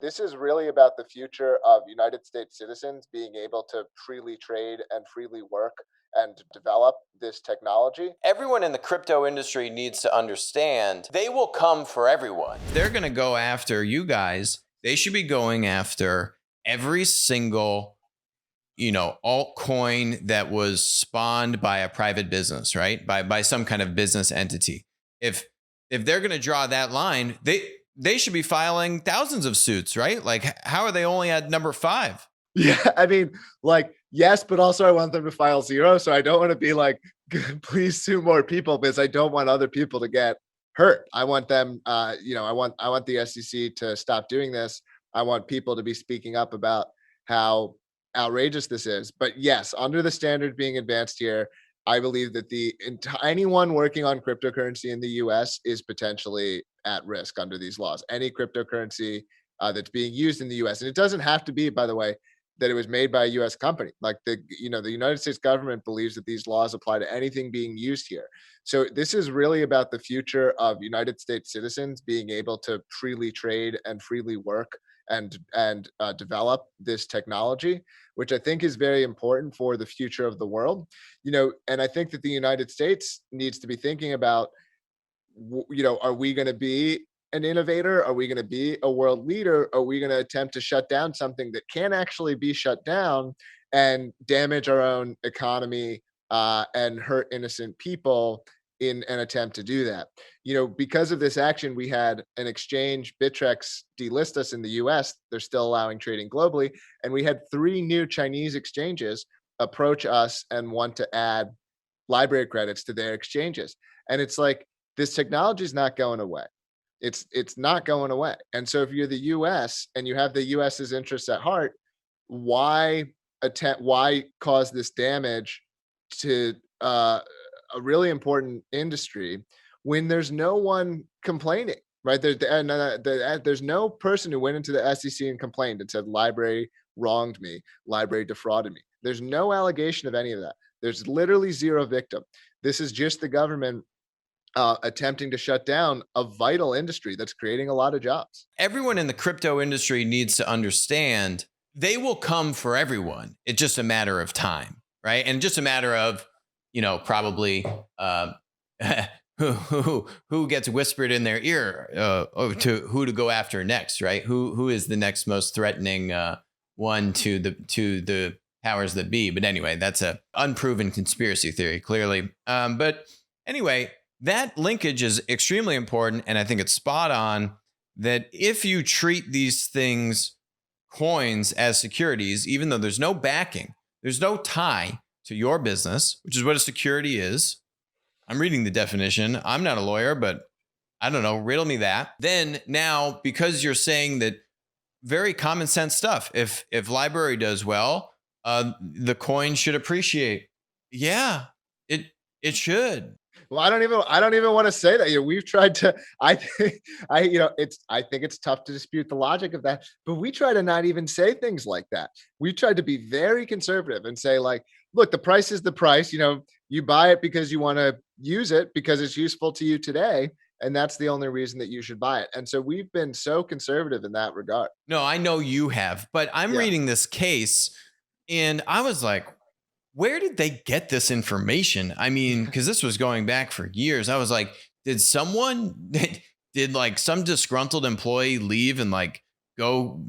This is really about the future of United States citizens being able to freely trade and freely work and develop this technology. Everyone in the crypto industry needs to understand they will come for everyone. If they're going to go after you guys, they should be going after every single, altcoin that was spawned by a private business, right? By some kind of business entity. If they're going to draw that line, they should be filing thousands of suits, right? Like, how are they only at number 5? Yeah, I mean, like, yes, but also I want them to file zero. So I don't want to be like, please sue more people because I don't want other people to get hurt. I want them, I want the SEC to stop doing this. I want people to be speaking up about how outrageous this is. But yes, under the standard being advanced here, I believe that anyone working on cryptocurrency in the US is potentially at risk under these laws. Any cryptocurrency that's being used in the US. And it doesn't have to be, by the way, that it was made by a US company. Like the United States government believes that these laws apply to anything being used here. So this is really about the future of United States citizens being able to freely trade and freely work and develop this technology, which I think is very important for the future of the world. And I think that the United States needs to be thinking about, are we going to be an innovator? Are we going to be a world leader? Are we going to attempt to shut down something that can actually be shut down and damage our own economy and hurt innocent people in an attempt to do that? Because of this action, we had an exchange, Bittrex, delist us in the US. They're still allowing trading globally. And we had 3 new Chinese exchanges approach us and want to add library credits to their exchanges. And it's like, this technology is not going away. It's not going away. And so if you're the US and you have the US's interests at heart, why cause this damage to a really important industry when there's no one complaining, right? There's no person who went into the SEC and complained and said, LBRY wronged me, LBRY defrauded me. There's no allegation of any of that. There's literally zero victim. This is just the government attempting to shut down a vital industry that's creating a lot of jobs. Everyone in the crypto industry needs to understand they will come for everyone. It's just a matter of time, right? And just a matter of, probably who gets whispered in their ear to who to go after next, right? Who is the next most threatening one to the powers that be? But anyway, that's a unproven conspiracy theory, clearly. But anyway, that linkage is extremely important, and I think it's spot on that if you treat these coins as securities, even though there's no backing, there's no tie to your business, which is what a security is. I'm reading the definition. I'm not a lawyer, but I don't know, riddle me that. Then now, because you're saying that very common sense stuff, if LBRY does well, the coin should appreciate. Yeah, it should. Well, I don't even want to say that. We've tried to. I think it's tough to dispute the logic of that, but we try to not even say things like that. We tried to be very conservative and say, like, look, the price is the price. You buy it because you want to use it because it's useful to you today, and that's the only reason that you should buy it. And so we've been so conservative in that regard. No, I know you have, but I'm reading this case, and I was like, where did they get this information? I mean, because this was going back for years. I was like, did some disgruntled employee leave and go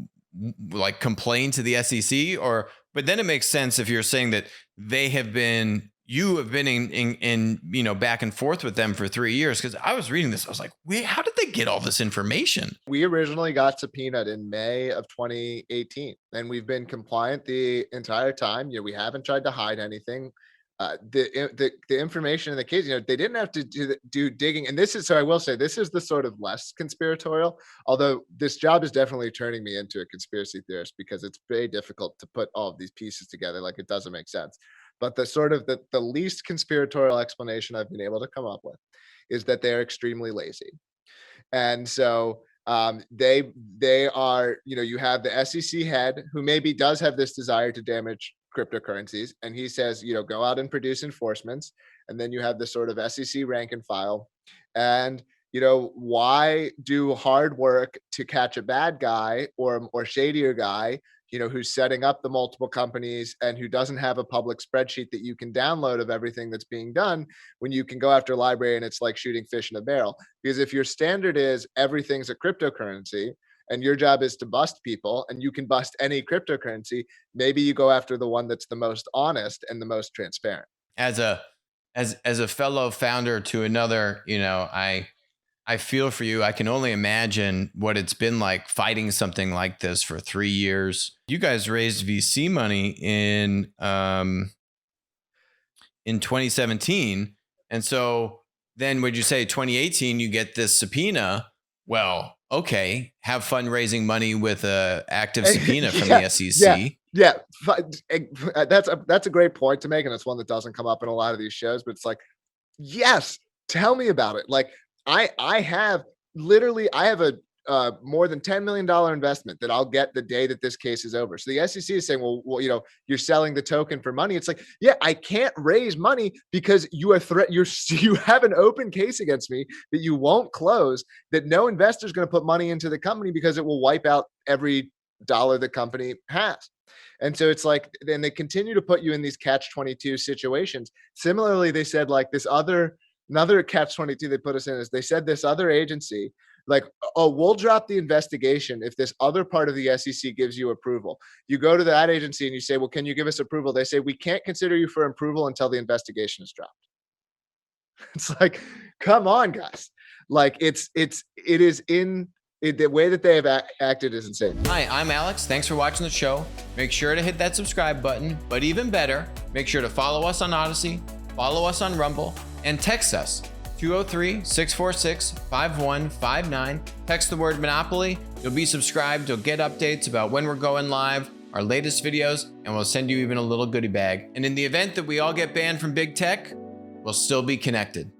complain to the SEC? But then it makes sense if you're saying that you have been in back and forth with them for 3 years. Because I was reading this, I was like, wait, how did they get all this information? We originally got subpoenaed in May of 2018, and we've been compliant the entire time. We haven't tried to hide anything. The information in the case, they didn't have to do digging. And so I will say, this is the sort of less conspiratorial, although this job is definitely turning me into a conspiracy theorist because it's very difficult to put all of these pieces together. Like, it doesn't make sense. But the least conspiratorial explanation I've been able to come up with is that they're extremely lazy. And so they are, you have the SEC head who maybe does have this desire to damage cryptocurrencies. And he says, go out and produce enforcements. And then you have the sort of SEC rank and file. And why do hard work to catch a bad guy or shadier guy, who's setting up the multiple companies and who doesn't have a public spreadsheet that you can download of everything that's being done, when you can go after LBRY and it's like shooting fish in a barrel? Because if your standard is everything's a cryptocurrency and your job is to bust people and you can bust any cryptocurrency, maybe you go after the one that's the most honest and the most transparent. As a fellow founder to another, I feel for you. I can only imagine what it's been like fighting something like this for 3 years. You guys raised VC money in 2017. And so then would you say 2018, you get this subpoena? Well, okay, have fundraising money with a active subpoena from the SEC. Yeah. That's a great point to make. And it's one that doesn't come up in a lot of these shows, but it's like, yes, tell me about it. Like I have a more than $10 million investment that I'll get the day that this case is over. So the SEC is saying, well, you're selling the token for money. It's like, yeah, I can't raise money because you have an open case against me that you won't close, that no investor is going to put money into the company because it will wipe out every dollar the company has. And so it's like, then they continue to put you in these catch-22 situations. Similarly, they said like another catch-22 they put us in is they said this other agency, like, oh, we'll drop the investigation if this other part of the SEC gives you approval. You go to that agency and you say, well, can you give us approval? They say, we can't consider you for approval until the investigation is dropped. It's like, come on, guys. Like it is the way that they have acted is insane. Hi, I'm Alex. Thanks for watching the show. Make sure to hit that subscribe button, but even better, make sure to follow us on Odyssey, follow us on Rumble, and text us 203-646-5159. Text the word Monopoly. You'll be subscribed. You'll get updates about when we're going live, our latest videos, and we'll send you even a little goodie bag. And in the event that we all get banned from big tech, we'll still be connected.